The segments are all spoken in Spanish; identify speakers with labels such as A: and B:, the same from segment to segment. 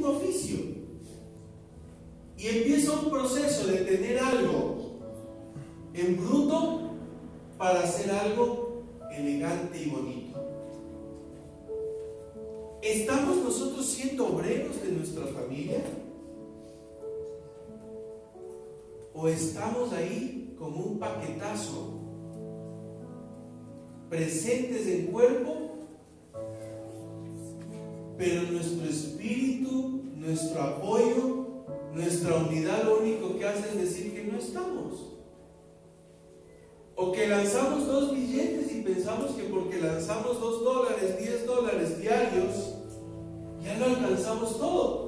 A: un oficio y empieza un proceso de tener algo en bruto para hacer algo elegante y bonito. ¿Estamos nosotros siendo obreros de nuestra familia? ¿O estamos ahí como un paquetazo, presentes en cuerpo, pero nuestro espíritu, nuestro apoyo, nuestra unidad lo único que hace es decir que no estamos? O que lanzamos 2 billetes y pensamos que porque lanzamos $2, $10 diarios, ya lo alcanzamos todo.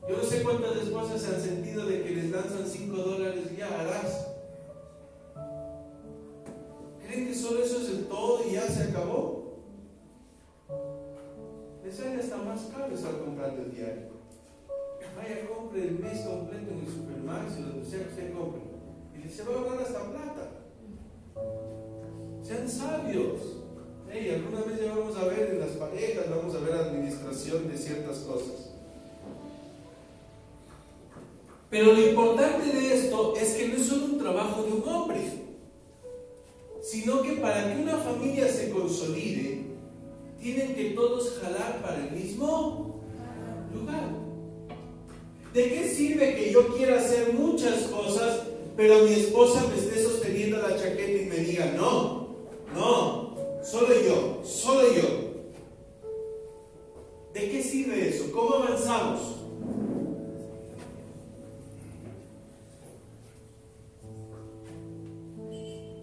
A: Yo no sé cuántas esposas se han sentido de que les lanzan $5 y ya harás. ¿Creen que solo eso es el todo y ya se acabó? Les sale hasta más caro estar comprando el diario. Vaya, compre el mes completo en el Supermax o donde sea que usted compre. Y se va a ahorrar hasta plata. Sean sabios. Alguna vez ya vamos a ver en las parejas, vamos a ver administración de ciertas cosas. Pero lo importante de esto es que no es solo un trabajo de un hombre, sino que para que una familia se consolide, tienen que todos jalar para el mismo lugar. ¿De qué sirve que yo quiera hacer muchas cosas, pero mi esposa me esté sosteniendo la chaqueta y me diga, no, solo yo? ¿De qué sirve eso? ¿Cómo avanzamos?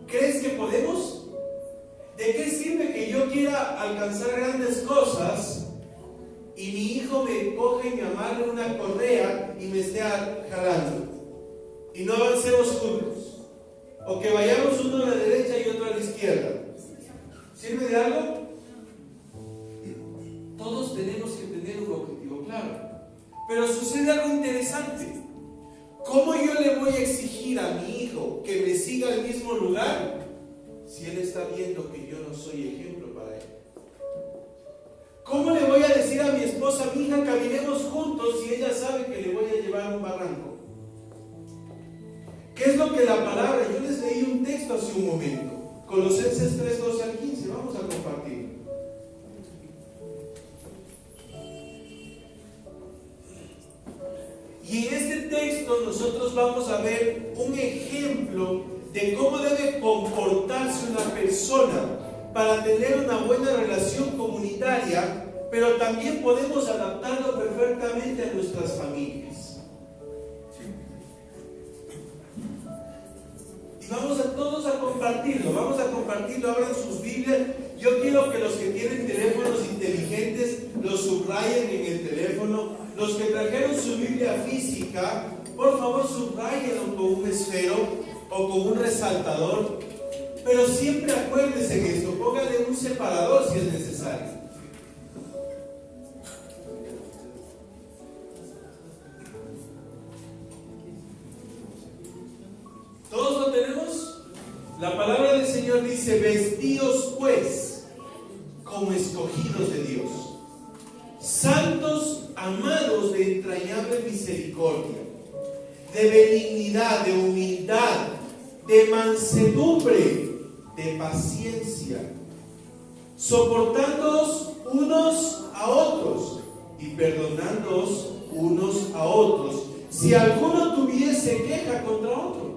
A: ¿Crees que podemos? ¿De qué sirve que yo quiera alcanzar grandes cosas y mi hijo me coge y me amarre una correa y me esté jalando y no avancemos juntos? O que vayamos uno a la derecha y otro a la izquierda. ¿Sirve de algo? Todos tenemos que tener un objetivo claro. Pero sucede algo interesante. ¿Cómo yo le voy a exigir a mi hijo que me siga al mismo lugar si él está viendo que yo no soy ejemplo para él? ¿Cómo le voy a decir a mi esposa, mi hija, caminemos juntos si ella sabe que le voy a llevar a un barranco? ¿Qué es lo que la palabra? Yo les leí un texto hace un momento, Colosenses 3, 12 al 15, vamos a compartir. Y en este texto nosotros vamos a ver un ejemplo de cómo debe comportarse una persona para tener una buena relación comunitaria, pero también podemos adaptarlo perfectamente a nuestras familias. Y vamos a todos a compartirlo, abran sus Biblias. Yo quiero que los que tienen teléfonos inteligentes los subrayen en el teléfono. Los que trajeron su Biblia física, por favor subrayenlo con un esfero o con un resaltador, pero siempre acuérdense en esto, póngale un separador si es necesario. ¿Todos lo tenemos? La palabra del Señor dice, vestíos pues como escogidos de Dios, santos, amados de entrañable misericordia, de benignidad, de humildad, de mansedumbre, de paciencia, soportándoos unos a otros y perdonándoos unos a otros, si alguno tuviese queja contra otro.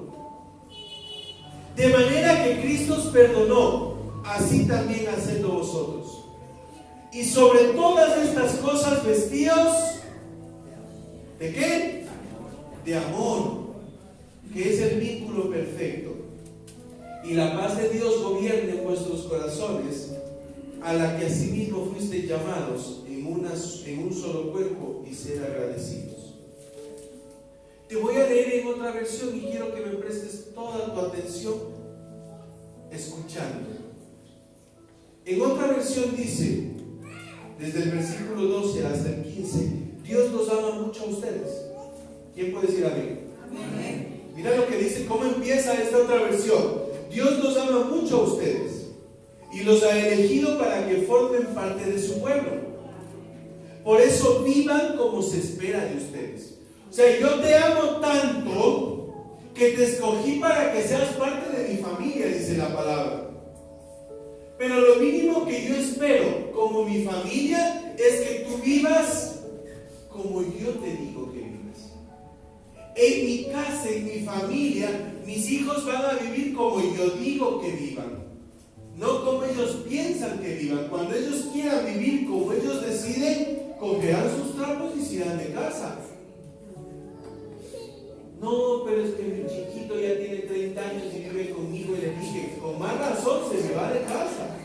A: De manera que Cristo os perdonó, así también hacedlo vosotros. Y sobre todas estas cosas vestíos, ¿de qué? De amor, que es el vínculo perfecto. Y la paz de Dios gobierne en vuestros corazones, a la que asimismo fuisteis llamados en un solo cuerpo, y ser agradecidos. Te voy a leer en otra versión y quiero que me prestes toda tu atención escuchando. En otra versión dice, desde el versículo 12 hasta el 15, Dios los ama mucho a ustedes. ¿Quién puede decir amén? Amén. Mira lo que dice, cómo empieza esta otra versión. Dios los ama mucho a ustedes y los ha elegido para que formen parte de su pueblo, Por eso vivan como se espera de ustedes. O sea, yo te amo tanto que te escogí para que seas parte de mi familia, dice la palabra. Pero lo mínimo que yo espero como mi familia es que tú vivas como yo te digo que vivas. En mi casa, en mi familia, mis hijos van a vivir como yo digo que vivan. No como ellos piensan que vivan. Cuando ellos quieran vivir como ellos deciden, cogerán sus trapos y se irán de casa. No, pero es que mi chiquito ya tiene 30 años y vive conmigo, y le dije, con más razón se me va de casa.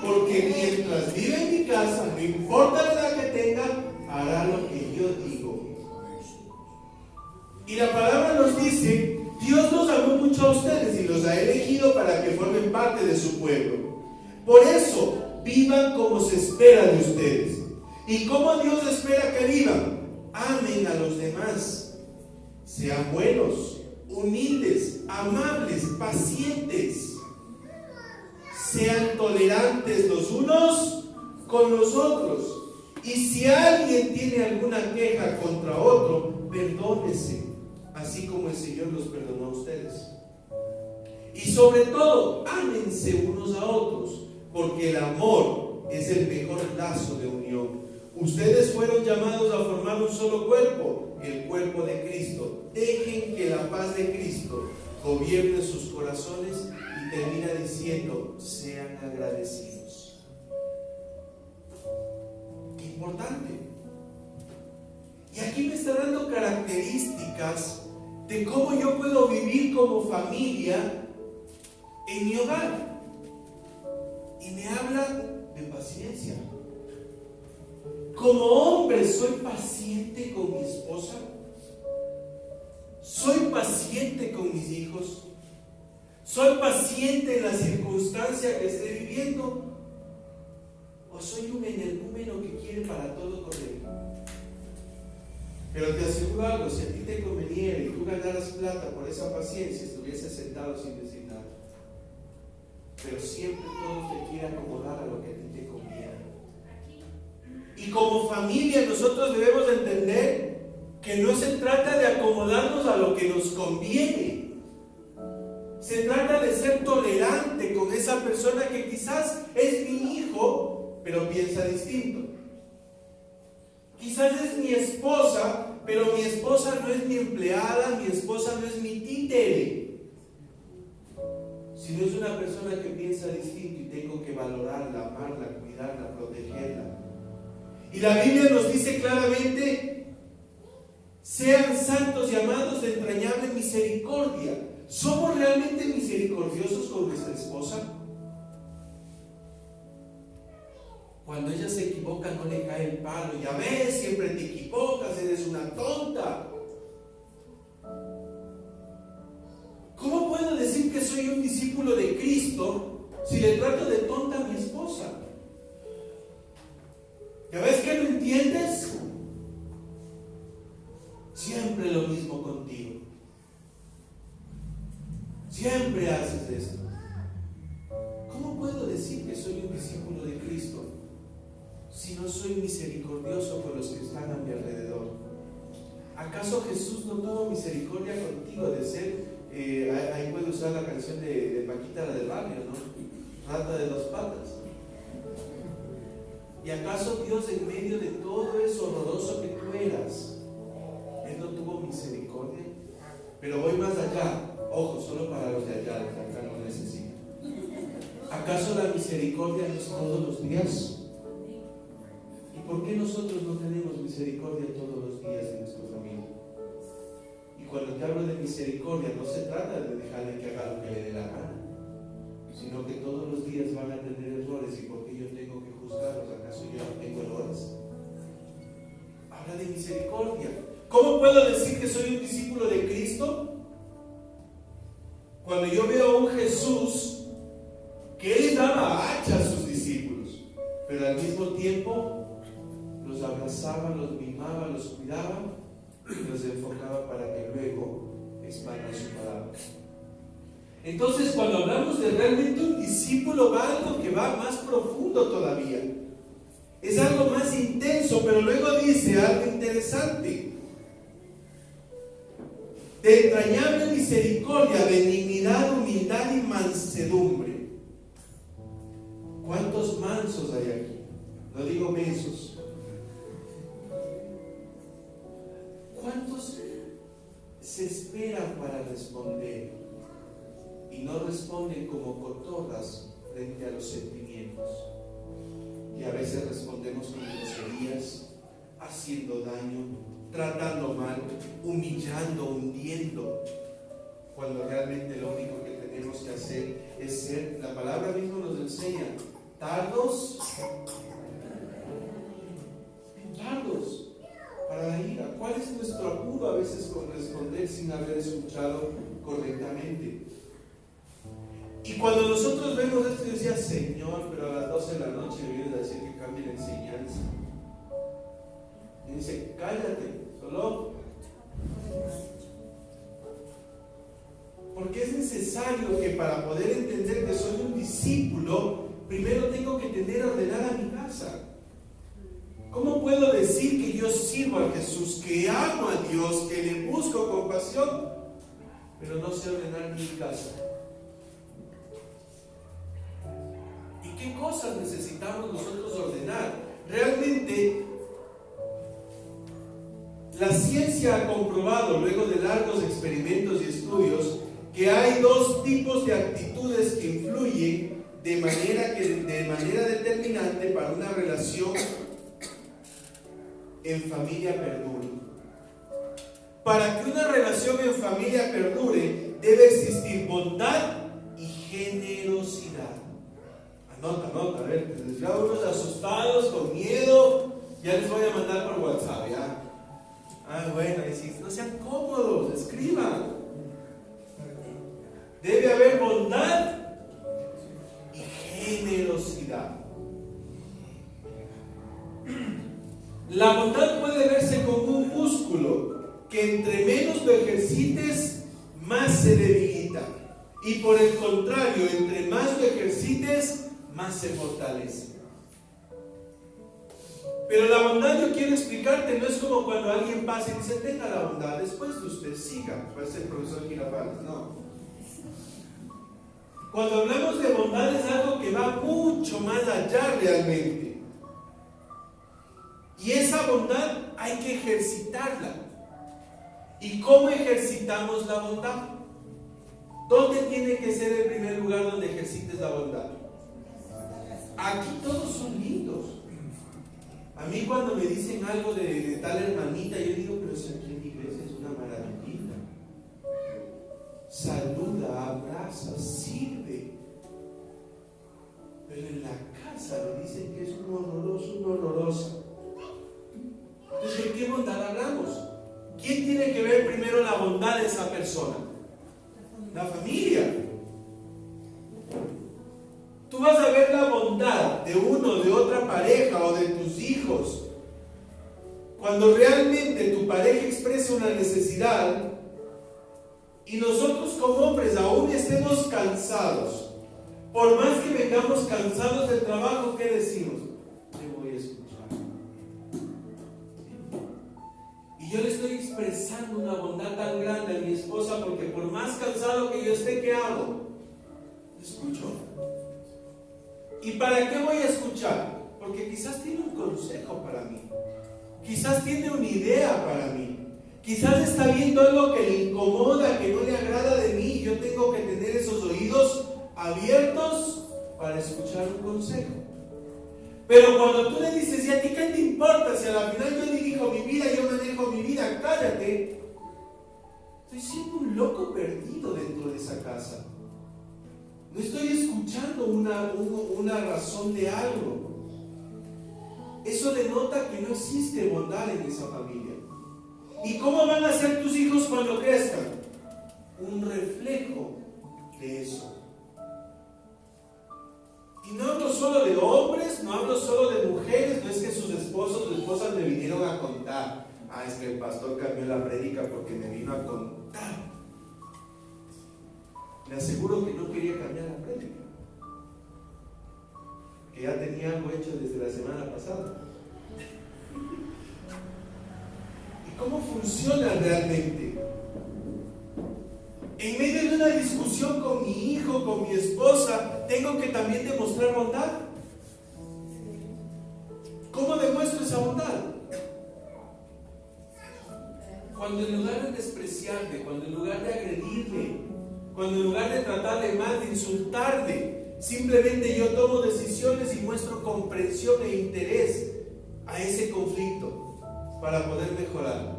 A: Porque mientras vive en mi casa, no importa la edad que tenga, hará lo que yo digo. Y la palabra nos dice, Dios los amó mucho a ustedes y los ha elegido para que formen parte de su pueblo. Por eso, vivan como se espera de ustedes. ¿Y cómo Dios espera que vivan? Amen a los demás. Sean buenos, humildes, amables, pacientes. Sean tolerantes los unos con los otros. Y si alguien tiene alguna queja contra otro, perdónese, así como el Señor los perdonó a ustedes. Y sobre todo, ámense unos a otros, porque el amor es el mejor lazo de unión. Ustedes fueron llamados a formar un solo cuerpo, el cuerpo de Cristo. Dejen que la paz de Cristo gobierne sus corazones. Y termina diciendo, sean agradecidos. Qué importante. Y aquí me está dando características de cómo yo puedo vivir como familia en mi hogar. Y me habla de paciencia. Como hombre, ¿soy paciente con mi esposa? ¿Soy paciente con mis hijos? ¿Soy paciente en la circunstancia que esté viviendo? ¿O soy un energúmeno que quiere para todo correr? Pero te aseguro algo, si a ti te conveniera y tú ganaras plata por esa paciencia, estuvieses sentado sin decir nada. Pero siempre todo te quiere acomodar a lo que a ti te conviene. Y como familia nosotros debemos entender que no se trata de acomodarnos a lo que nos conviene. Se trata de ser tolerante con esa persona que quizás es mi hijo, pero piensa distinto. Quizás es mi esposa, pero mi esposa no es mi empleada, mi esposa no es mi títere. Sino es una persona que piensa distinto y tengo que valorarla, amarla, cuidarla, protegerla. Y la Biblia nos dice claramente, sean santos y amados de entrañable misericordia. ¿Somos realmente misericordiosos con nuestra esposa? Cuando ella se equivoca no le cae el palo. Ya ves, siempre te equivocas, eres una tonta. ¿Cómo puedo decir que soy un discípulo de Cristo si le trato de tonta a mi esposa? ¿Ya ves que no entiendes? Siempre lo mismo contigo. Siempre haces esto. ¿Cómo puedo decir que soy un discípulo de Cristo si no soy misericordioso con los que están a mi alrededor? ¿Acaso Jesús no tuvo misericordia contigo de ser, ahí puede usar la canción de Paquita, la del barrio, ¿no? Rata de dos patas. ¿Y acaso Dios en medio de todo eso horroroso que tú eras, Él no tuvo misericordia? Pero voy más allá. Ojo, solo para los de allá, los de acá no necesitan. ¿Acaso la misericordia no es todos los días? ¿Y por qué nosotros no tenemos misericordia todos los días de nuestra familia? Y cuando te hablo de misericordia, no se trata de dejarle que haga lo que le dé la gana, sino que todos los días van a tener errores. ¿Y por qué yo tengo que juzgarlos? ¿Acaso yo no tengo errores? Habla de misericordia. ¿Cómo puedo decir que soy un discípulo de Cristo? Cuando yo veo a un Jesús que Él daba hacha a sus discípulos, pero al mismo tiempo los abrazaba, los mimaba, los cuidaba y los enfocaba para que luego expanda su palabra. Entonces, cuando hablamos de realmente un discípulo, va algo que va más profundo todavía. Es algo más intenso, pero luego dice algo interesante. De entrañable misericordia, benignidad, humildad y mansedumbre. ¿Cuántos mansos hay aquí? No digo mensos. ¿Cuántos se esperan para responder y no responden como cotorras frente a los sentimientos? Y a veces respondemos con groserías, haciendo daño, tratando mal, humillando, hundiendo, cuando realmente lo único que tenemos que hacer es ser, la palabra misma nos enseña, tardos para la ira. ¿Cuál es nuestro apuro a veces con responder sin haber escuchado correctamente? Y cuando nosotros vemos esto, yo decía, Señor, pero a las 12 de la noche me vienes a decir que cambie la enseñanza. Y dice, cállate, solo. Porque es necesario que para poder entender que soy un discípulo, primero tengo que tener ordenada mi casa. ¿Cómo puedo decir que yo sirvo a Jesús, que amo a Dios, que le busco con pasión, pero no sé ordenar mi casa? ¿Y qué cosas necesitamos nosotros ordenar? Realmente, la ciencia ha comprobado, luego de largos experimentos y estudios, que hay dos tipos de actitudes que influyen de manera determinante para una relación en familia perdure. Para que una relación en familia perdure, debe existir bondad y generosidad. Anota, a ver, ya unos asustados, con miedo, ya les voy a mandar por WhatsApp, ¿ya? Bueno, y si no sean cómodos, escriban. Debe haber bondad y generosidad. La bondad puede verse como un músculo que entre menos lo ejercites, más se debilita. Y por el contrario, entre más lo ejercites, más se fortalece. Pero la bondad, yo quiero explicarte, no es como cuando alguien pasa y dice, tenga la bondad, después de usted siga, parece el profesor Girafales, no. Cuando hablamos de bondad es algo que va mucho más allá realmente. Y esa bondad hay que ejercitarla. ¿Y cómo ejercitamos la bondad? ¿Dónde tiene que ser el primer lugar donde ejercites la bondad? Aquí todos son lindos. A mí cuando me dicen algo de tal hermanita, yo digo, pero si aquí en mi iglesia es una maravilla. Saluda, abraza, sirve. Pero en la casa le dicen que es un horroroso, una horrorosa. Entonces, ¿de qué bondad hablamos? ¿Quién tiene que ver primero la bondad de esa persona? La familia. Tú vas a ver la bondad de uno, de otra pareja o de tus hijos cuando realmente tu pareja expresa una necesidad y nosotros como hombres aún estemos cansados. Por más que vengamos cansados del trabajo, ¿qué decimos? Te voy a escuchar. Y yo le estoy expresando una bondad tan grande a mi esposa porque por más cansado que yo esté, ¿qué hago? Escucho. ¿Y para qué voy a escuchar? Porque quizás tiene un consejo para mí. Quizás tiene una idea para mí. Quizás está viendo algo que le incomoda, que no le agrada de mí. Yo tengo que tener esos oídos abiertos para escuchar un consejo. Pero cuando tú le dices, ¿y a ti qué te importa? Si a la final yo dirijo mi vida, yo manejo mi vida, cállate. Estoy siendo un loco perdido dentro de esa casa. No estoy escuchando una razón de algo. Eso denota que no existe bondad en esa familia. ¿Y cómo van a ser tus hijos cuando crezcan? Un reflejo de eso. Y no hablo solo de hombres, no hablo solo de mujeres, no es que sus esposos o esposas me vinieron a contar. Es que el pastor cambió la prédica porque me vino a contar. Le aseguro que no quería cambiar la prédica. que ya tenía algo hecho desde la semana pasada. ¿Y cómo funciona realmente? En medio de una discusión con mi hijo, con mi esposa, tengo que también demostrar bondad. ¿Cómo demuestro esa bondad? Cuando en lugar de despreciarle, cuando en lugar de agredirle, cuando en lugar de tratarle mal, de insultarle, simplemente yo tomo decisiones y muestro comprensión e interés a ese conflicto para poder mejorar.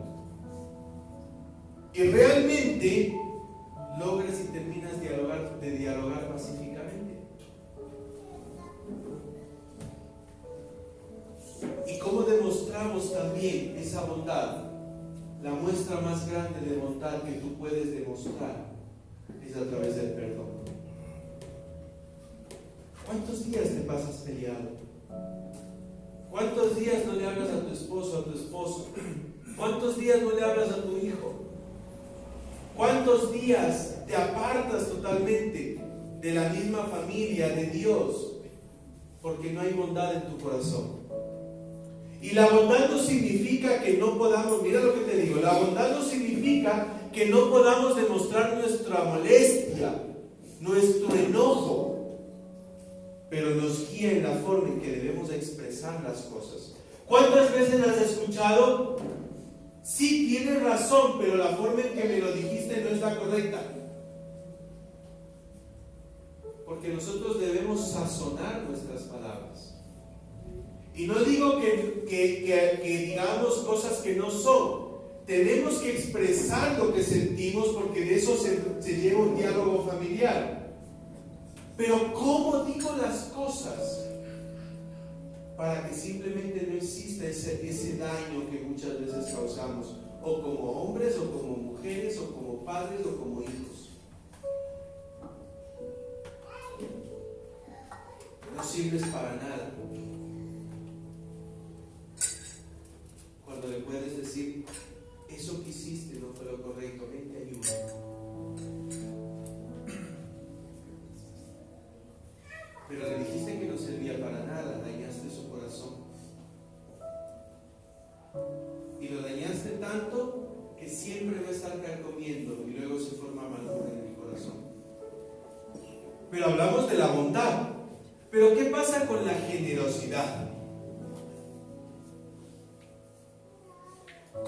A: Y realmente logras y terminas de dialogar pacíficamente. ¿Y cómo demostramos también esa bondad? La muestra más grande de bondad que tú puedes demostrar es a través del perdón. ¿Cuántos días te pasas peleado? ¿Cuántos días no le hablas a tu esposo, a tu esposo? ¿Cuántos días no le hablas a tu hijo? ¿Cuántos días te apartas totalmente de la misma familia, de Dios? Porque no hay bondad en tu corazón. Y la bondad no significa que no podamos, mira lo que te digo, la bondad no significa que no podamos demostrar nuestra molestia, nuestro enojo, pero nos guía en la forma en que debemos expresar las cosas. ¿Cuántas veces has escuchado? Sí, tienes razón, pero la forma en que me lo dijiste no es la correcta. Porque nosotros debemos sazonar nuestras palabras. Y no digo que digamos cosas que no son. Tenemos que expresar lo que sentimos, porque de eso se lleva un diálogo familiar. Pero ¿cómo digo las cosas? Para que simplemente no exista ese daño que muchas veces causamos, o como hombres, o como mujeres, o como padres, o como hijos. No sirves para nada cuando le puedes decir: eso que hiciste no fue lo correcto, ven, te ayuda. Pero le dijiste que no servía para nada, dañaste su corazón. Y lo dañaste tanto que siempre va a estar carcomiendo y luego se forma amargura en el corazón. Pero hablamos de la bondad. Pero ¿qué pasa con la generosidad?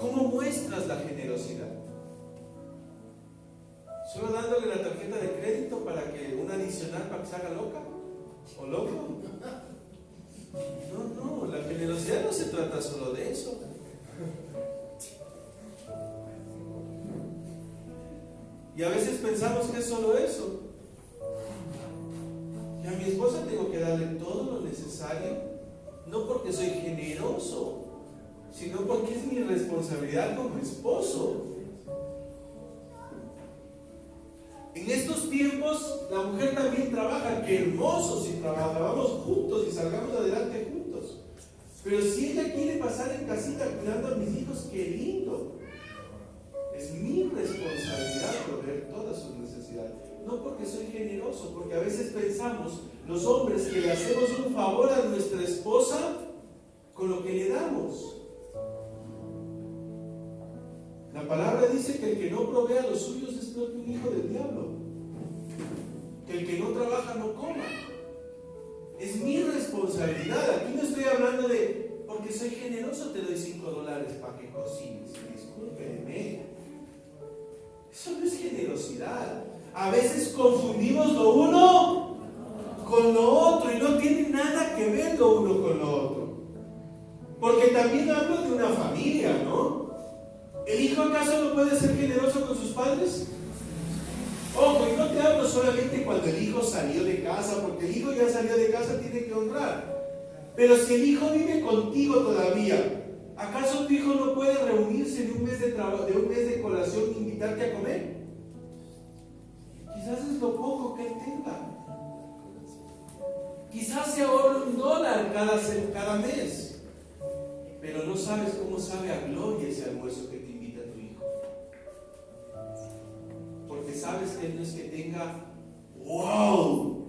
A: ¿Cómo muestras la generosidad? ¿Solo dándole la tarjeta de crédito para que una adicional para que se haga loca? ¿O loco? No, la generosidad no se trata solo de eso. Y a veces pensamos que es solo eso. Y a mi esposa tengo que darle todo lo necesario, no porque soy generoso, sino porque es mi responsabilidad como esposo. En estos tiempos la mujer también trabaja. Qué hermoso si trabajamos juntos y salgamos adelante juntos. Pero si ella quiere pasar en casita cuidando a mis hijos, qué lindo. Es mi responsabilidad proveer todas sus necesidades. No porque soy generoso, porque a veces pensamos los hombres que le hacemos un favor a nuestra esposa con lo que le damos. La palabra dice que el que no provee a los suyos es peor que un hijo del diablo. Que el que no trabaja no coma. Es mi responsabilidad. Aquí no estoy hablando de porque soy generoso te doy $5 para que cocines. Discúlpeme. Eso no es generosidad. A veces confundimos lo uno con lo otro y no tiene nada que ver lo uno con lo otro. Porque también hablo de una familia, ¿no? ¿El hijo acaso no puede ser generoso con sus padres? Ojo, y no te hablo solamente cuando el hijo salió de casa, porque el hijo ya salió de casa, tiene que honrar. Pero si el hijo vive contigo todavía, ¿acaso tu hijo no puede reunirse de un mes de colación e invitarte a comer? Quizás es lo poco que él tenga. Quizás se ahorre $1 cada mes. Pero no sabes cómo sabe a gloria ese almuerzo que te invita tu hijo. Porque sabes que él no es que tenga wow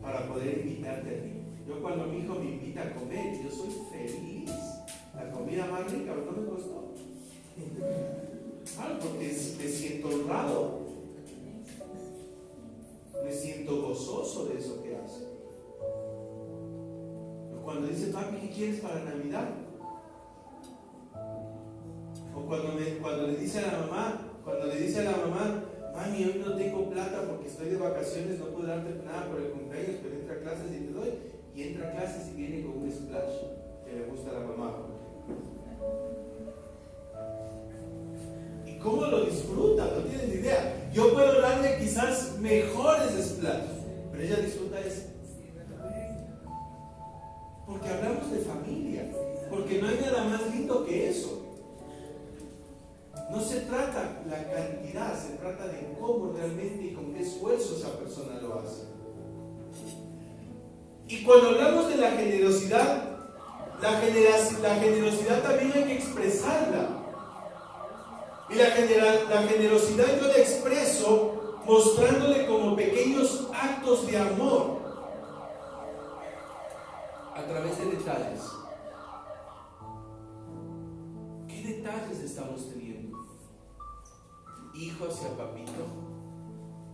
A: para poder invitarte a ti. Yo cuando mi hijo me invita a comer, yo soy feliz. La comida más rica, pero no me costó. Claro, porque me siento honrado. Me siento gozoso de eso que hace. Pero cuando dice, papi, ¿qué quieres para Navidad? O cuando le dice a la mamá, mami, hoy no tengo plata porque estoy de vacaciones, no puedo darte nada por el cumpleaños, pero entra a clases y te doy. Y entra a clases y viene con un splash que le gusta a la mamá. ¿Y cómo lo disfruta? No tienes ni idea. Yo puedo darle quizás mejores splash, pero ella disfruta eso. Porque hablamos de familia, porque no hay nada más lindo que eso. No se trata la cantidad, se trata de cómo realmente y con qué esfuerzo esa persona lo hace. Y cuando hablamos de la generosidad, la generosidad también hay que expresarla. Y la generosidad yo la expreso mostrándole como pequeños actos de amor a través de detalles. ¿Qué detalles estamos teniendo? Hijo hacia papito,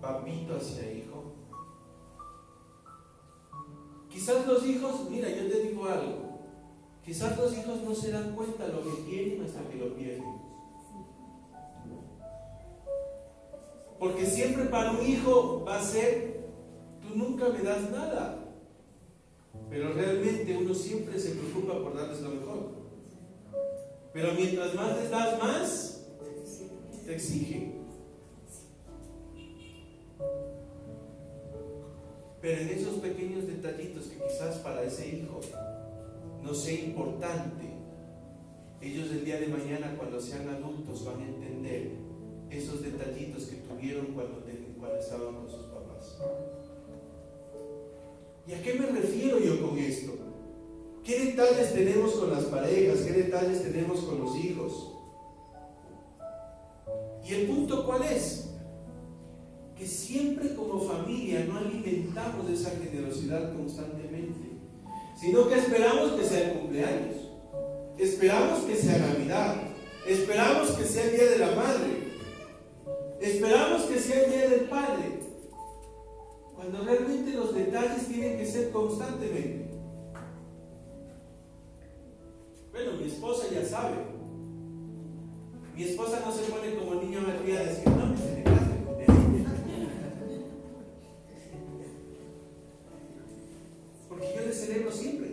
A: papito hacia hijo. Quizás los hijos, mira, yo te digo algo, quizás los hijos no se dan cuenta de lo que tienen hasta que lo pierden. Porque siempre para un hijo va a ser, tú nunca me das nada. Pero realmente uno siempre se preocupa por darles lo mejor. Pero mientras más les das más, te exige. Pero en esos pequeños detallitos que quizás para ese hijo no sea importante, ellos el día de mañana cuando sean adultos van a entender esos detallitos que tuvieron cuando estaban con sus papás. ¿Y a qué me refiero yo con esto? ¿Qué detalles tenemos con las parejas? ¿Qué detalles tenemos con los hijos? ¿Y el punto cuál es? Que siempre como familia no alimentamos esa generosidad constantemente, sino que esperamos que sea el cumpleaños, esperamos que sea Navidad, esperamos que sea el Día de la Madre, esperamos que sea el Día del Padre, cuando realmente los detalles tienen que ser constantemente. Bueno, mi esposa ya sabe. Mi esposa no se pone como niño malcriada a decir, no, me celebraste. Porque yo le celebro siempre.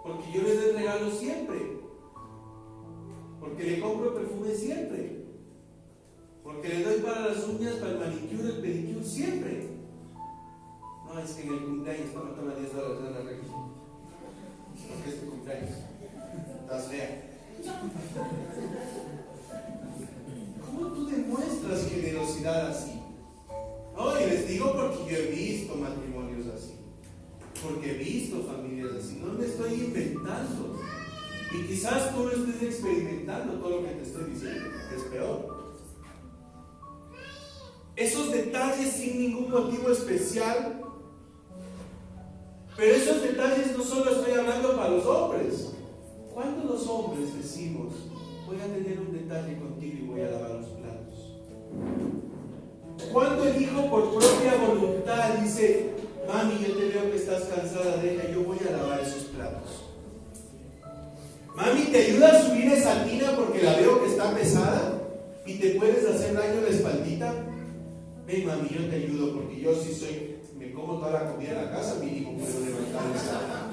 A: Porque yo le doy regalos siempre. Porque le compro perfume siempre. Porque le doy para las uñas, para el manicure, el pedicure siempre. No, es que en el cumpleaños toma $10 de la religión. Porque es tu cumpleaños. Estás fea. ¿Cómo tú demuestras generosidad así? No, y les digo porque yo he visto matrimonios así, porque he visto familias así, no me estoy inventando. Y quizás tú no estés experimentando todo lo que te estoy diciendo, que es peor. Esos detalles sin ningún motivo especial, pero esos detalles no solo estoy hablando para los hombres. ¿Cuándo los hombres decimos, voy a tener un detalle contigo y voy a lavar los platos? Cuando el hijo por propia voluntad dice, mami, yo te veo que estás cansada, deja, yo voy a lavar esos platos. Mami, ¿te ayuda a subir esa tina porque la veo que está pesada y te puedes hacer daño en la espaldita? Ven, mami, yo te ayudo porque yo sí soy, me como toda la comida en la casa, mínimo puedo levantar esa.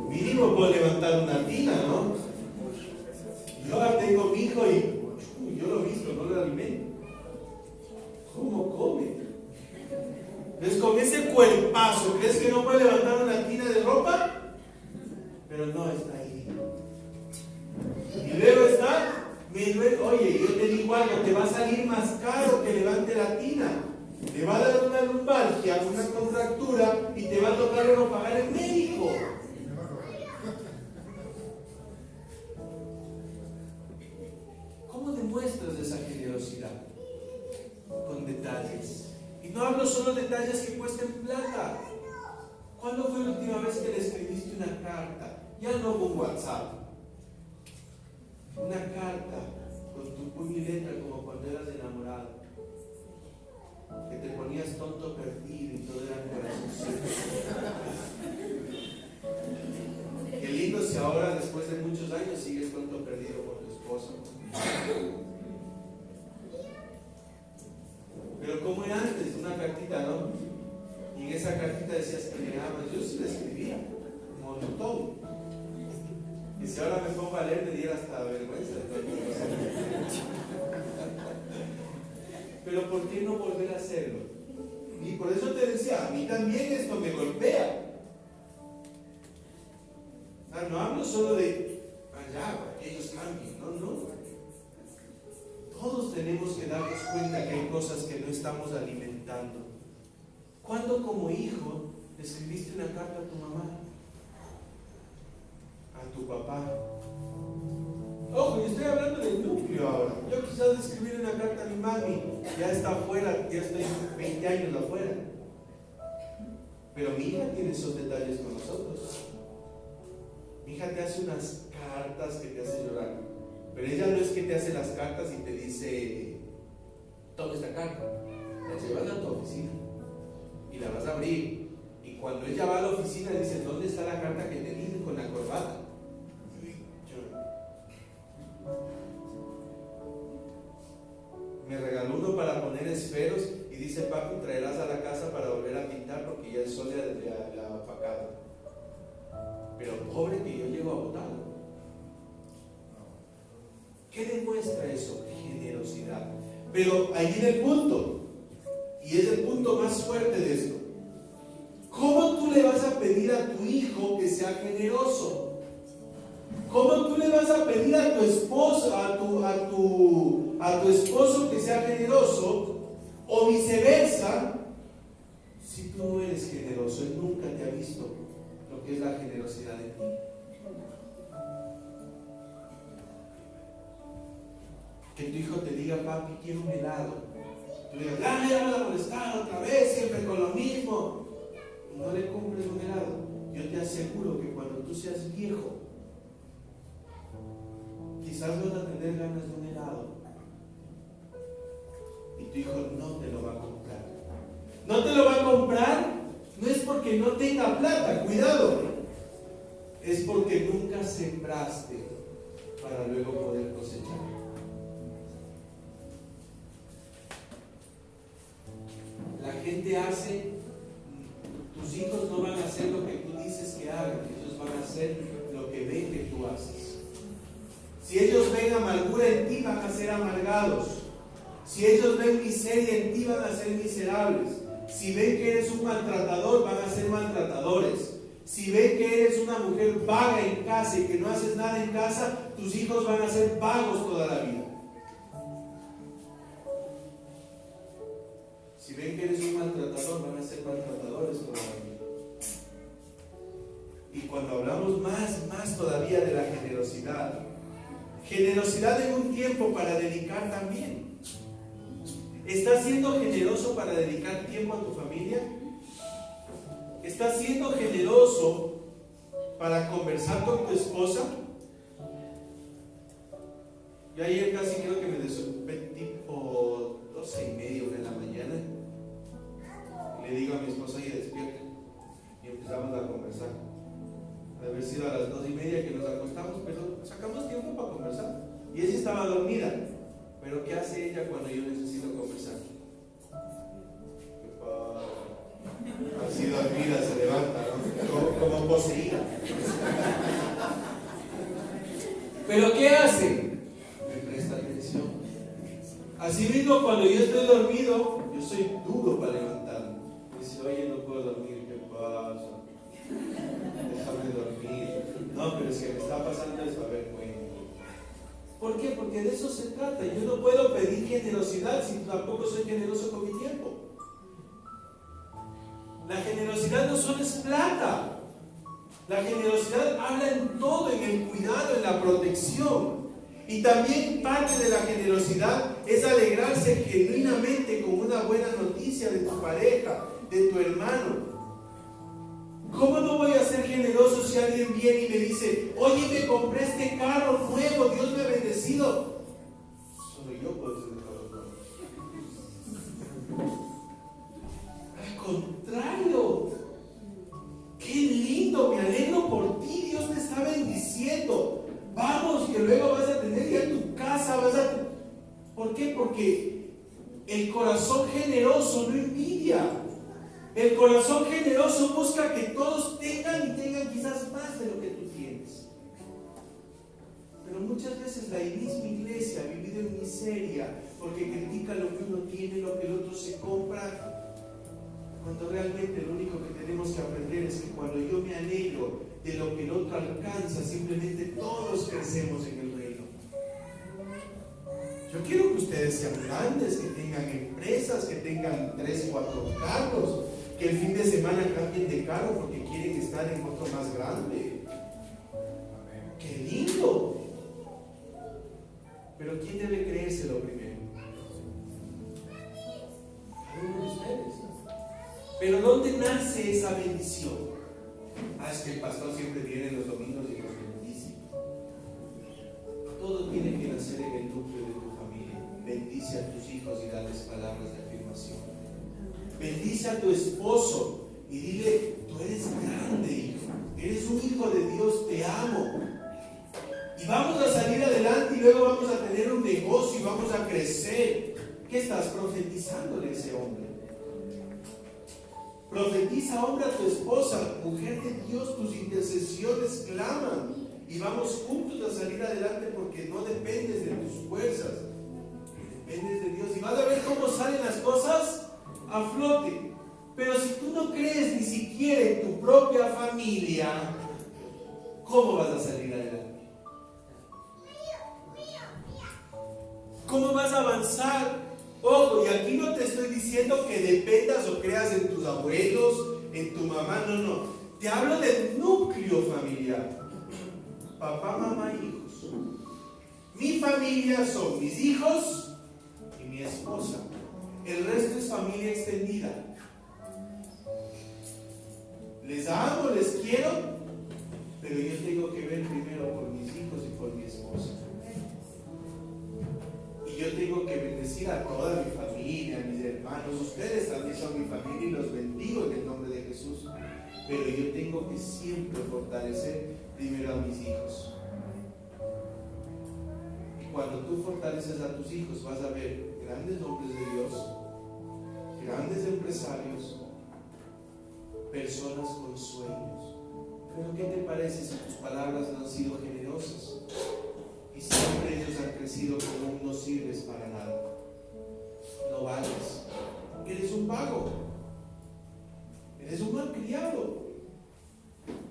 A: Mínimo puedo levantar una tina, ¿no? Yo ahora tengo mi hijo y yo lo he visto, no lo alimento. ¿Cómo come? Entonces con ese cuerpazo, ¿crees que no puede levantar una tina de ropa? Pero no, está ahí. Y luego está, oye, yo te digo algo, te va a salir más caro que levante la tina. Te va a dar una lumbalgia, una contractura y te va a tocar luego pagar el médico. ¿Cómo demuestras esa generosidad? Con detalles. Y no hablo solo de detalles que cuesten carta, ya no con WhatsApp, una carta con tu puño y letra como cuando eras enamorado, que te ponías tonto perdido y todo era corazoncito. Qué lindo si ahora después de muchos años sigues tonto perdido por tu esposo. Pero como era antes, una cartita, ¿no? Y en esa cartita decías que me amas. Yo sí la escribía, un montón. Y si ahora me pongo a leer, me diera hasta vergüenza de todo lo que pasa. Pero ¿por qué no volver a hacerlo? Y por eso te decía, a mí también esto me golpea. O sea, no hablo solo de allá, para que ellos cambien, no. Todos tenemos que darnos cuenta que hay cosas que no estamos alimentando. ¿Cuándo como hijo le escribiste una carta a tu mamá? A tu papá. Ojo, yo estoy hablando del núcleo ahora. Yo quizás escribir una carta a mi mami, ya está afuera, ya estoy 20 años afuera. Pero mi hija tiene esos detalles con nosotros. Mi hija te hace unas cartas que te hacen llorar. Pero ella no es que te hace las cartas y te dice, toma esta carta, la llevas a tu oficina y la vas a abrir. Y cuando ella va a la oficina dice, ¿dónde está la carta que te dije con la corbata? Me regaló uno para poner esferos y dice, papi, traerás a la casa para volver a pintar porque ya el sol le ha apagado. Pero pobre que yo llego a botarlo. ¿Qué demuestra eso? Generosidad. Pero ahí viene el punto, y es el punto más fuerte de esto. ¿Cómo tú le vas a pedir a tu hijo que sea generoso? ¿Cómo tú le vas a pedir a tu esposo, a tu esposo que sea generoso? O viceversa, si tú no eres generoso, él nunca te ha visto lo que es la generosidad de ti. Que tu hijo te diga, papi, quiero un helado. Tú le digas, ya me vas a molestar otra vez, siempre con lo mismo. Y no le compres un helado. Yo te aseguro que cuando tú seas viejo, quizás vas a tener ganas de un helado. Y tu hijo no te lo va a comprar. No te lo va a comprar, no es porque no tenga plata, cuidado. Es porque nunca sembraste para luego poder cosechar. La gente hace, tus hijos no van a hacer lo que tú dices que hagan, ellos van a hacer lo que ven que tú haces. Si ellos ven amargura en ti, van a ser amargados. Si ellos ven miseria en ti, van a ser miserables. Si ven que eres un maltratador, van a ser maltratadores. Si ven que eres una mujer vaga en casa y que no haces nada en casa, tus hijos van a ser vagos toda la vida. Si ven que eres un maltratador, van a ser maltratadores toda la vida. Y cuando hablamos más todavía de la generosidad, generosidad en un tiempo para dedicar también. ¿Estás siendo generoso para dedicar tiempo a tu familia? ¿Estás siendo generoso para conversar con tu esposa? Yo ayer casi creo que me desocupé tipo 12:30 de la mañana. Le digo a mi esposa, oye, despierta. Y empezamos a conversar. De haber sido a las 2:30 que nos acostamos, pero sacamos tiempo para conversar. Y ella estaba dormida. Pero ¿qué hace ella cuando yo necesito conversar? Así dormida se levanta, ¿no? Como poseída. ¿Pero qué hace? Me presta atención. Así mismo, cuando yo estoy dormido, yo soy duro para levantarme. Dice, oye, no puedo dormir, ¿qué pasa? Déjame dormir. No, pero es que me está pasando eso, a ver, bueno. ¿Por qué? Porque de eso se trata. Yo no puedo pedir generosidad si tampoco soy generoso con mi tiempo. La generosidad no solo es plata. La generosidad habla en todo, en el cuidado, en la protección. Y también parte de la generosidad es alegrarse genuinamente con una buena noticia de tu pareja, de tu hermano. ¿Cómo no voy a ser generoso si si alguien viene y me dice, oye, me compré este carro nuevo, Dios me ha bendecido. Solo yo puedo ser el carro nuevo. Al contrario, qué lindo, me alegro por ti, Dios te está bendiciendo. Vamos, que luego vas a tener ya tu casa, ¿Por qué? Porque el corazón generoso no envidia. El corazón generoso busca que todos tengan y tengan quizás más de lo que tú tienes. Pero muchas veces la misma iglesia ha vivido en miseria porque critica lo que uno tiene, lo que el otro se compra, cuando realmente lo único que tenemos que aprender es que cuando yo me alegro de lo que el otro alcanza, simplemente todos crecemos en el reino. Yo quiero que ustedes sean grandes, que tengan empresas, que tengan 3, 4 carros, que el fin de semana cambien de carro porque quieren estar en otro más grande. ¡Qué lindo! Pero ¿quién debe creérselo primero? Algunos de ustedes. Pero ¿dónde nace esa bendición? Es que el pastor siempre viene los domingos y los bendice. Todo tiene que nacer en el núcleo de tu familia. Bendice a tus hijos y dales palabras de afirmación. Bendice a tu esposo y dile, tú eres grande, hijo. Eres un hijo de Dios, te amo. Y vamos a salir adelante y luego vamos a tener un negocio y vamos a crecer. ¿Qué estás profetizándole a ese hombre? Profetiza, hombre, a tu esposa, mujer de Dios, tus intercesiones claman y vamos juntos a salir adelante porque no dependes de tus fuerzas, dependes de Dios y vas a ver cómo salen las cosas a flote. Pero si tú no crees ni siquiera en tu propia familia, ¿cómo vas a salir adelante? ¿Cómo vas a avanzar? Ojo, y aquí no te estoy diciendo que dependas o creas en tus abuelos, en tu mamá, no. Te hablo del núcleo familiar. Papá, mamá, hijos. Mi familia son mis hijos y mi esposa. El resto es familia extendida. Les amo, les quiero, pero yo tengo que ver primero por mis hijos y por mi esposa. Y yo tengo que bendecir a toda mi familia, a mis hermanos. Ustedes también son mi familia y los bendigo en el nombre de Jesús. Pero yo tengo que siempre fortalecer primero a mis hijos. Y cuando tú fortaleces a tus hijos, vas a ver grandes hombres de Dios, grandes empresarios, personas con sueños. Pero ¿qué te parece si tus palabras no han sido generosas? Y siempre ellos han crecido como no sirves para nada. No vales. Eres un vago. Eres un malcriado.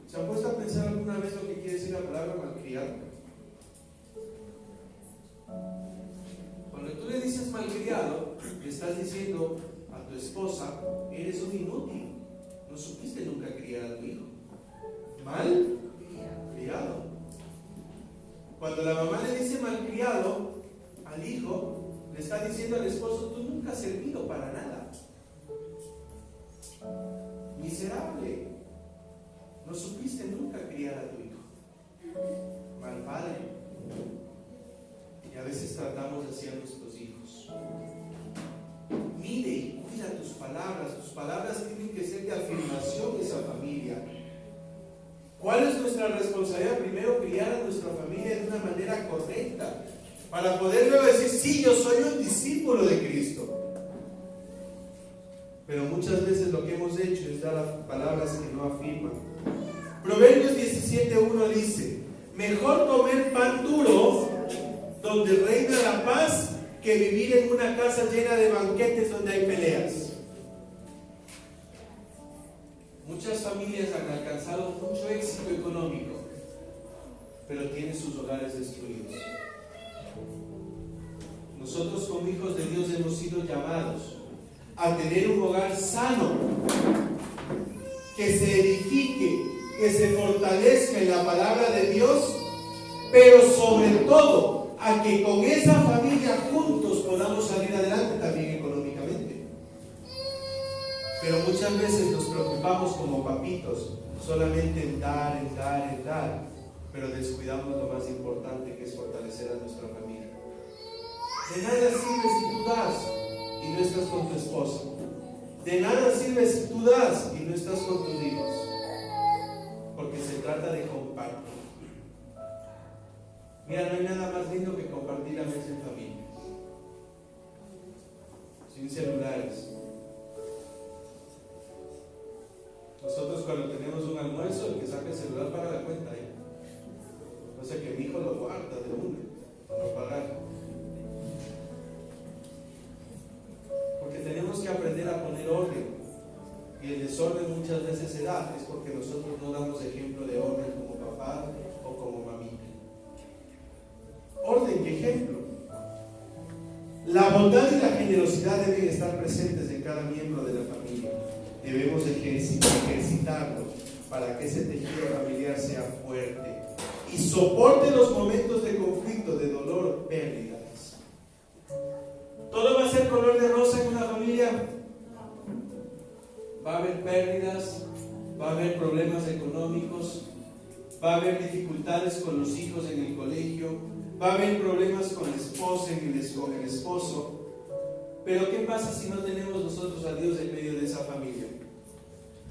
A: ¿Se han puesto a pensar alguna vez lo que quiere decir la palabra malcriado? Cuando tú le dices malcriado, le estás diciendo a tu esposa, eres un inútil. No supiste nunca criar a tu hijo. Malcriado. Cuando la mamá le dice malcriado al hijo, le está diciendo al esposo, tú nunca has servido para nada. Miserable. No supiste nunca criar a tu hijo. Mal padre. Y a veces tratamos así a nuestros hijos. Mire y cuida tus palabras tienen que ser de afirmación de esa familia. ¿Cuál es nuestra responsabilidad? Primero, criar a nuestra familia de una manera correcta, para poder luego decir, sí, yo soy un discípulo de Cristo. Pero muchas veces lo que hemos hecho es dar palabras que no afirman. Proverbios 17:1 dice, mejor comer pan duro, donde reina la paz, que vivir en una casa llena de banquetes donde hay peleas. Muchas familias han alcanzado mucho éxito económico, pero tienen sus hogares destruidos. Nosotros como hijos de Dios hemos sido llamados a tener un hogar sano, que se edifique, que se fortalezca en la palabra de Dios, pero sobre todo a que con esa familia juntos podamos salir adelante también económicamente. Pero muchas veces nos preocupamos como papitos solamente en dar, en dar, en dar, pero descuidamos lo más importante, que es fortalecer a nuestra familia. De nada sirve si tú das y no estás con tu esposa. De nada sirve si tú das y no estás con tus hijos. Porque se trata de compartir. Mira, no hay nada más lindo que compartir la mesa en familia. Sin celulares. Nosotros cuando tenemos un almuerzo, el que saca el celular paga la cuenta, ¿eh? O sea que mi hijo lo guarda de una, para no pagar. Porque tenemos que aprender a poner orden. Y el desorden muchas veces se da, es porque nosotros no damos ejemplo de orden como papá o como mamita. Orden y ejemplo. La bondad y la generosidad deben estar presentes en cada miembro de la familia. Debemos ejercitarlo para que ese tejido familiar sea fuerte y soporte los momentos de conflicto, de dolor, pérdidas. ¿Todo va a ser color de rosa en una familia? Va a haber pérdidas, va a haber problemas económicos, va a haber dificultades con los hijos en el colegio, va a haber problemas con la esposa, con el esposo. Pero ¿qué pasa si no tenemos nosotros a Dios en medio de esa familia?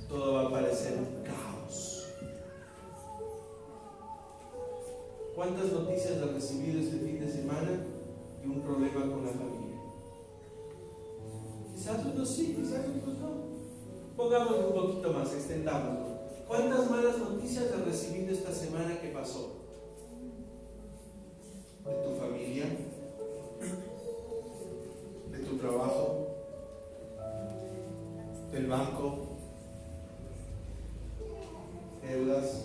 A: Todo va a parecer un caos. ¿Cuántas noticias has recibido este fin de semana de un problema con la familia? Quizás unos sí, quizás otros no. Pongámoslo un poquito más, extendámoslo. ¿Cuántas malas noticias has recibido esta semana que pasó? ¿De tu familia? ¿De tu trabajo? ¿Del banco? ¿Deudas?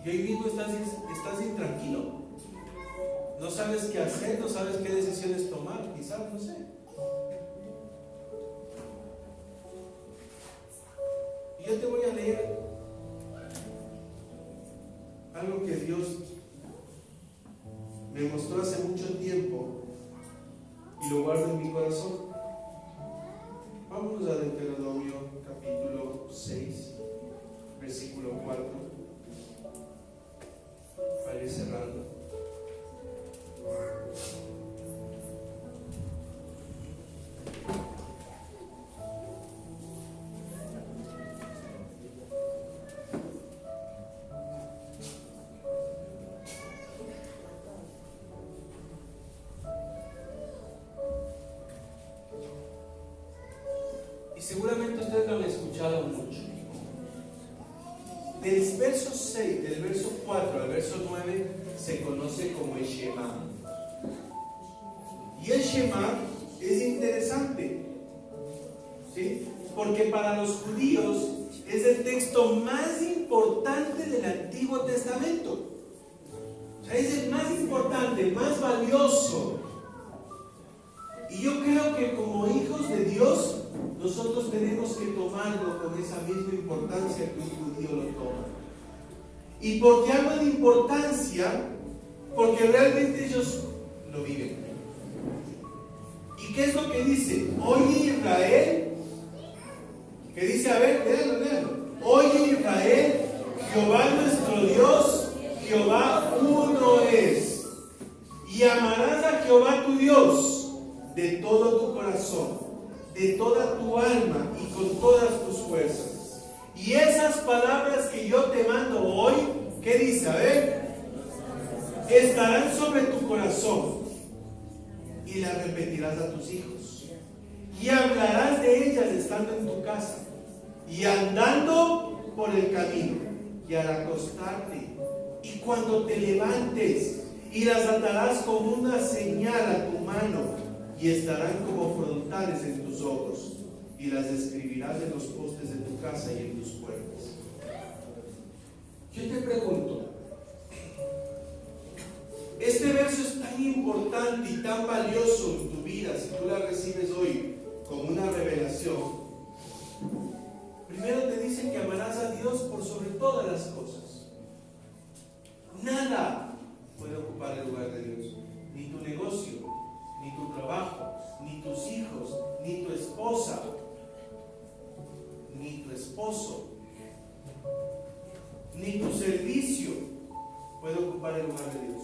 A: Y hoy mismo estás intranquilo. No sabes qué hacer, no sabes qué decisiones tomar, quizás, no sé. Y yo te voy a leer algo que Dios me mostró hace mucho tiempo y lo guardo en mi corazón. Vámonos a Deuteronomio capítulo 6, versículo 4, para ir cerrando. Seguramente ustedes lo han escuchado mucho. Del verso 6, del verso 4 al verso 9 se conoce como el Shema. Y el Shema es interesante, ¿sí? Porque para los judíos es el texto más importante del Antiguo Testamento. O sea, es el más importante, el más valioso. Y yo creo que como hijos de Dios, nosotros tenemos que tomarlo con esa misma importancia que un judío lo toma. ¿Y por qué hablo de importancia? Porque realmente ellos lo viven. ¿Y qué es lo que dice? Oye Israel, que dice, a ver, léalo. Oye Israel, Jehová nuestro Dios, Jehová uno es. Y amarás a Jehová tu Dios de todo tu corazón, de toda tu alma y con todas tus fuerzas. Y esas palabras que yo te mando hoy, ¿qué dice? A ver, estarán sobre tu corazón y las repetirás a tus hijos. Y hablarás de ellas estando en tu casa y andando por el camino y al acostarte y cuando te levantes, y las atarás como una señal a tu mano y estarán como frontales en tus ojos, y las escribirás en los postes de tu casa y en tus puertas. Yo te pregunto, este verso es tan importante y tan valioso en tu vida, si tú la recibes hoy como una revelación. Primero te dice que amarás a Dios por sobre todas las cosas. Nada puede ocupar el lugar de Dios, ni tu negocio, ni tu trabajo, ni tus hijos, esposa ni tu esposo ni tu servicio puede ocupar el lugar de Dios.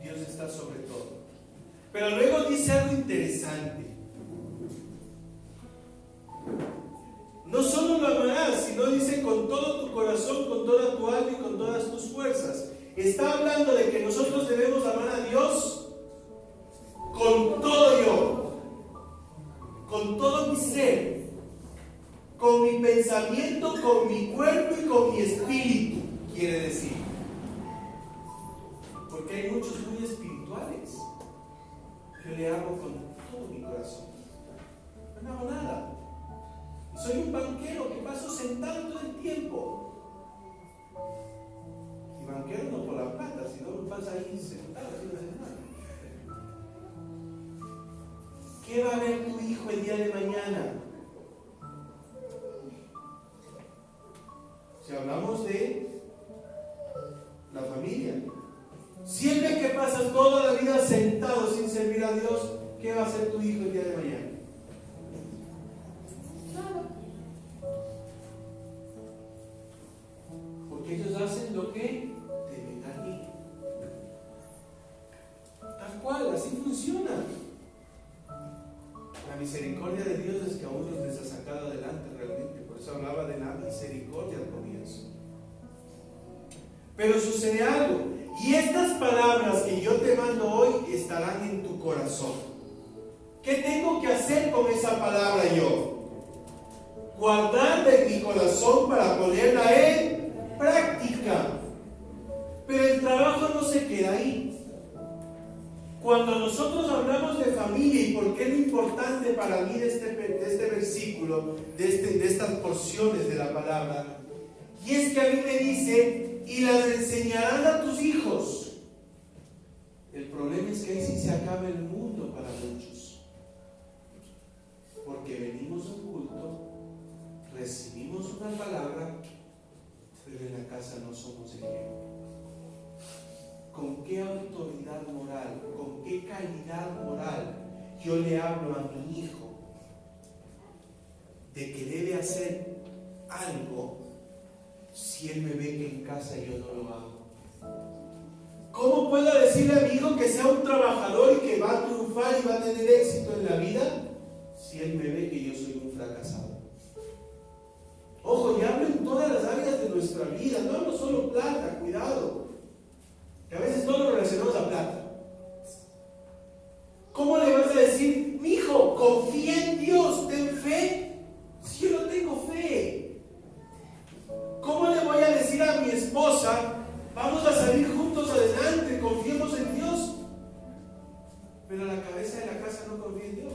A: Dios está sobre todo. Pero luego dice algo interesante. No solo lo amarás, sino dice con todo tu corazón, con toda tu alma y con todas tus fuerzas. Está hablando de que nosotros debemos amar a Dios con todo yo, con todo mi ser, con mi pensamiento, con mi cuerpo y con mi espíritu, quiere decir. Porque hay muchos muy espirituales. Yo le amo con todo mi corazón. No hago nada. Soy un banquero que paso sentado todo el tiempo. Y banquero no por la plata, sino me pasa ahí sentado sin hacer nada. ¿Qué va a ver tu hijo el día de mañana? Si hablamos de la familia, si él ve que pasas toda la vida sentado sin servir a Dios, ¿qué va a hacer tu hijo el día de mañana? Nada. Porque ellos hacen lo que deben aquí. Tal cual, así funciona. La misericordia de Dios es que a unos les ha sacado adelante realmente. Por eso hablaba de la misericordia al comienzo. Pero sucede algo. Y estas palabras que yo te mando hoy estarán en tu corazón. ¿Qué tengo que hacer con esa palabra yo? Guardarla en mi corazón para ponerla en práctica. Pero el trabajo no se queda ahí. Cuando nosotros hablamos de familia, y por qué es lo importante para mí de este versículo, de estas porciones de la palabra, y es que a mí me dice, y las enseñarán a tus hijos. El problema es que ahí sí se acaba el mundo para muchos. Porque venimos a un culto, recibimos una palabra, pero en la casa no somos ejemplo. ¿Con qué autoridad moral, con qué calidad moral yo le hablo a mi hijo de que debe hacer algo si él me ve que en casa yo no lo hago? ¿Cómo puedo decirle a mi hijo que sea un trabajador y que va a triunfar y va a tener éxito en la vida si él me ve que yo soy un fracasado? Ojo, y hablo en todas las áreas de nuestra vida, no hablo solo plata, cuidado. Que a veces no lo relacionamos a plata. ¿Cómo le vas a decir, mi hijo, confía en Dios, ten fe? Si yo no tengo fe. ¿Cómo le voy a decir a mi esposa, vamos a salir juntos adelante, confiemos en Dios? Pero la cabeza de la casa no confía en Dios.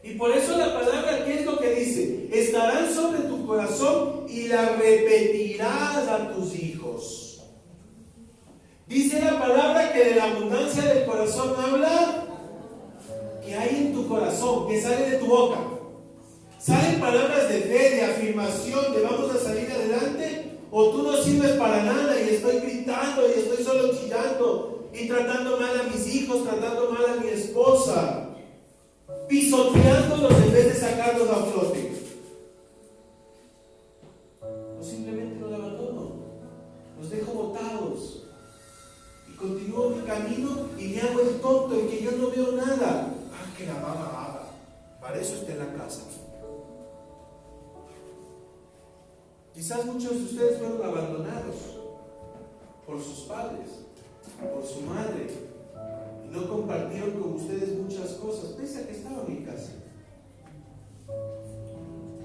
A: Y por eso la palabra, ¿qué es lo que dice? Estarán sobre tu corazón y la repetirás a tus hijos. Dice la palabra que de la abundancia del corazón habla, que hay en tu corazón, que sale de tu boca. Salen palabras de fe, de afirmación, de vamos a salir adelante, o tú no sirves para nada y estoy gritando y estoy solo chillando y tratando mal a mis hijos, tratando mal a mi esposa, pisoteándolos en vez de sacarlos a flote. O simplemente los abandono, los dejo botados y continúo mi camino y me hago el tonto y que yo no veo nada. Que la mamá haga, para eso está en la casa. Quizás muchos de ustedes fueron abandonados por sus padres, por su madre, y no compartieron con ustedes muchas cosas, pese a que estaban en casa.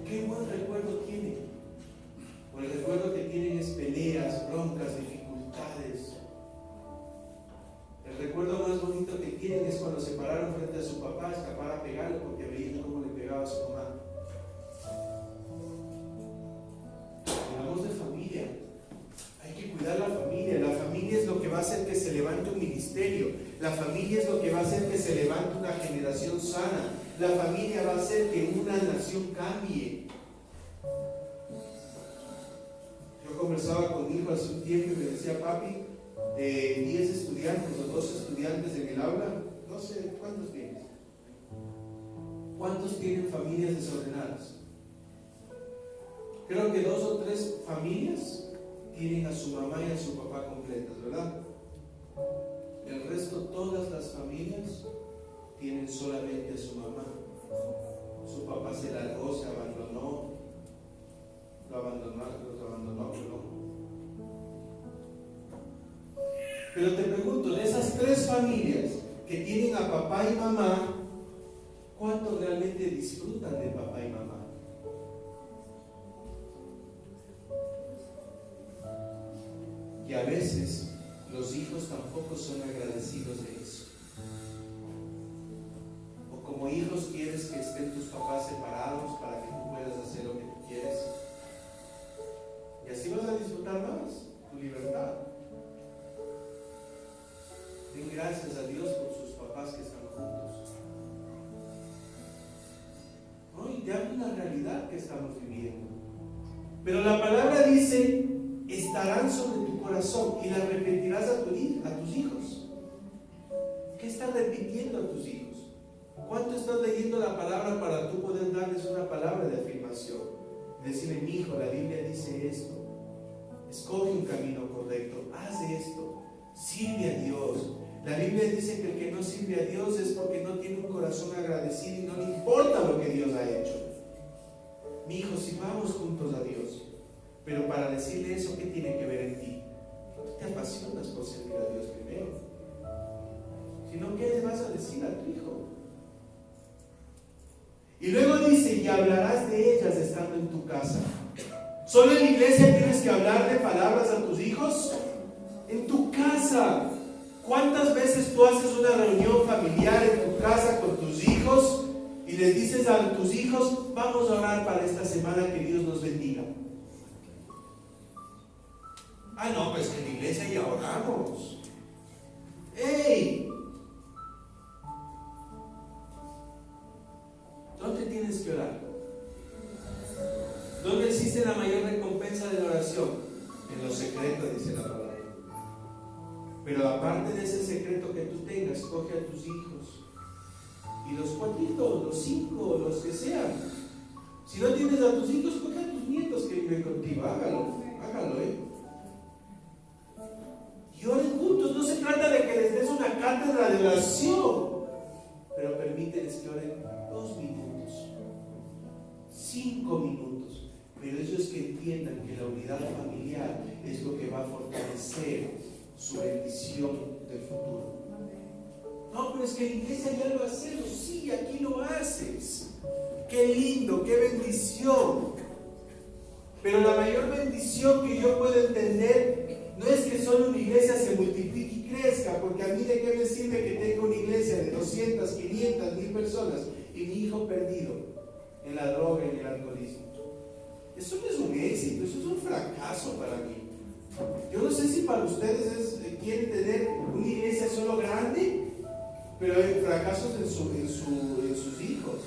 A: Qué buen recuerdo tienen. O el recuerdo que tienen es peleas, broncas, dificultades. El recuerdo más bonito que tienen es cuando se pararon frente a su papá, escapar a pegarle porque veían cómo le pegaba a su mamá. Hablamos de familia. Hay que cuidar la familia. La familia es lo que va a hacer que se levante un ministerio. La familia es lo que va a hacer que se levante una generación sana. La familia va a hacer que una nación cambie. Yo conversaba con mi hijo hace un tiempo y me decía, papi, 10 estudiantes o 12 estudiantes en el aula, no sé, ¿cuántos tienes? ¿Cuántos tienen familias desordenadas? Creo que 2 o 3 familias tienen a su mamá y a su papá completas, ¿verdad? El resto, todas las familias tienen solamente a su mamá. Su papá se largó, se abandonó, los abandonó, perdón. Pero te pregunto, de esas 3 familias que tienen a papá y mamá, ¿cuántos realmente disfrutan de papá y mamá? Y a veces los hijos tampoco son agradecidos de eso. O como hijos quieres que estén tus papás separados para que tú puedas hacer lo que tú quieres. Y así vas a disfrutar más tu libertad. Den gracias a Dios por sus papás que están juntos. ¿No? Y te hablo una realidad que estamos viviendo. Pero la palabra dice: estarán sobre tu corazón y la repetirás a tus hijos. ¿Qué estás repitiendo a tus hijos? ¿Cuánto estás leyendo la palabra para tú poder darles una palabra de afirmación? Decirle: mi hijo, la Biblia dice esto, escoge un camino correcto, haz esto, sirve a Dios. La Biblia dice que el que no sirve a Dios es porque no tiene un corazón agradecido y no le importa lo que Dios ha hecho. Mi hijo, sirvamos juntos a Dios. Pero para decirle eso, ¿qué tiene que ver en ti? Tú te apasionas por servir a Dios primero. Si no, ¿qué le vas a decir a tu hijo? Y luego dice: y hablarás de ellas estando en tu casa. ¿Solo en la iglesia tienes que hablar de palabras a tus hijos? En tu casa. ¿Cuántas veces tú haces una reunión familiar en tu casa con tus hijos y les dices a tus hijos: vamos a orar para esta semana, que Dios nos bendiga? Ah, no, pues en la iglesia ya oramos. ¡Ey! ¿Dónde tienes que orar? ¿Dónde existe la mayor recompensa de la oración? En lo secreto, dice la palabra. Pero aparte de ese secreto que tú tengas, coge a tus hijos y los 4, los 5, los que sean. Si no tienes a tus hijos, coge a tus nietos que viven contigo. Hágalo, y oren juntos. No se trata de que les des una cátedra de oración, pero permíteles que oren 2 minutos, 5 minutos, pero ellos que entiendan que la unidad familiar es lo que va a fortalecer su bendición del futuro. No, pero es que en la iglesia ya lo hacemos. Sí, aquí lo haces. Qué lindo, qué bendición. Pero la mayor bendición que yo puedo entender no es que solo una iglesia se multiplique y crezca, porque a mí de qué me sirve que tenga una iglesia de 200, 500, 1000 personas y mi hijo perdido en la droga y en el alcoholismo. Eso no es un éxito, eso es un fracaso para mí. Yo no sé si para ustedes quieren tener una iglesia solo grande, pero hay fracasos en sus hijos.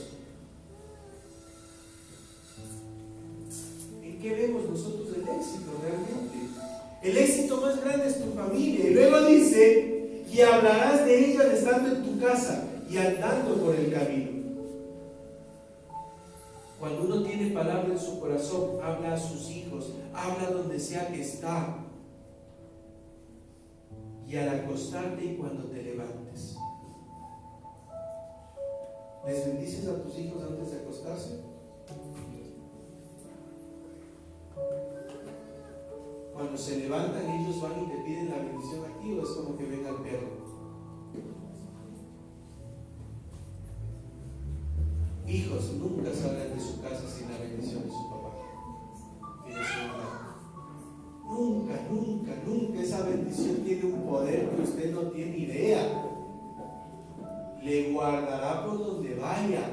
A: ¿En qué vemos nosotros el éxito realmente? El éxito más grande es tu familia. Y luego dice: y hablarás de ella estando en tu casa y andando por el camino. Cuando uno tiene palabra en su corazón, habla a sus hijos, habla donde sea que está. Y al acostarte y cuando te levantes. ¿Les bendices a tus hijos antes de acostarse? Cuando se levantan, ellos van y te piden la bendición aquí, o es como que venga el perro. Hijos, nunca salgan de su casa sin la bendición de su papá y de su mamá. Nunca, nunca, nunca. Esa bendición tiene un poder que usted no tiene idea. Le guardará por donde vaya.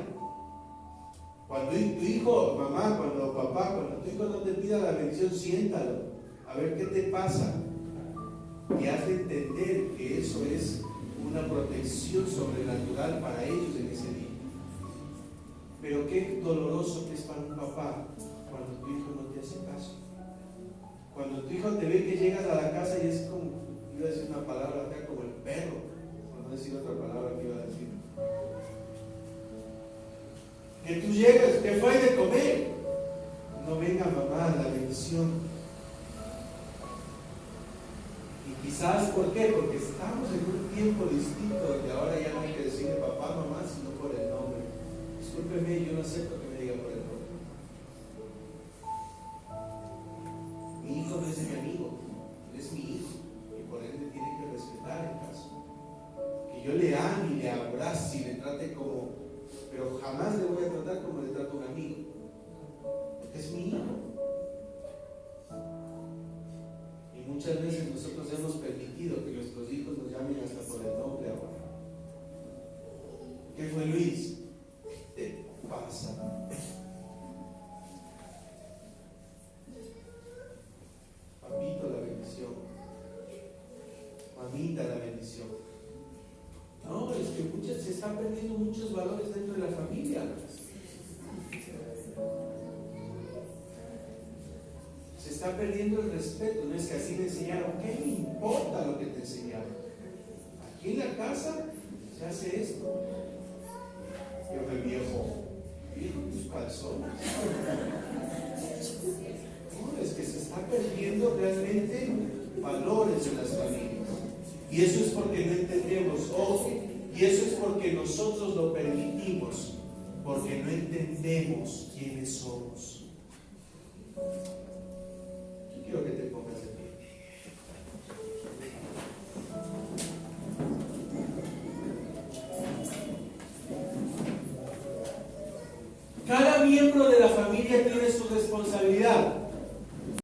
A: Cuando tu hijo, mamá, cuando papá, cuando tu hijo no te pida la bendición, siéntalo. A ver qué te pasa. Y hazle entender que eso es una protección sobrenatural para ellos en ese día. Pero qué doloroso que es para un papá cuando tu hijo no te hace caso. Cuando tu hijo te ve que llegas a la casa y es como: iba a decir una palabra acá como el perro, por no decir otra palabra que iba a decir. Que tú llegas, ¿qué fue de comer? No venga mamá, la bendición. Y quizás, ¿por qué? Porque estamos en un tiempo distinto donde ahora ya no hay que decirle papá, mamá, sino por el nombre. Discúlpeme, yo no acepto que me diga por el nombre. Mi hijo no es mi amigo, él es mi hijo, y por ende tiene que respetar el caso. Que yo le ame y le abrace y le trate como, pero jamás le voy a tratar como le trato a un amigo, porque es mi hijo. Y muchas veces nosotros hemos permitido que nuestros hijos nos llamen hasta por el nombre ahora. ¿Qué fue, Luis? ¿Qué te pasa? Papito, la bendición. Mamita, la bendición. No, es que se están perdiendo muchos valores dentro de la familia. Se está perdiendo el respeto. No es que así le enseñaron. ¿Qué me importa lo que te enseñaron? Aquí en la casa se hace esto. Yo fui viejo tus calzones. No, es que se está perdiendo realmente valores en las familias. Y eso es porque no entendemos, ojo, y eso es porque nosotros lo permitimos, porque no entendemos quiénes somos. Yo quiero que te pongas de pie. Cada miembro de la familia tiene su responsabilidad.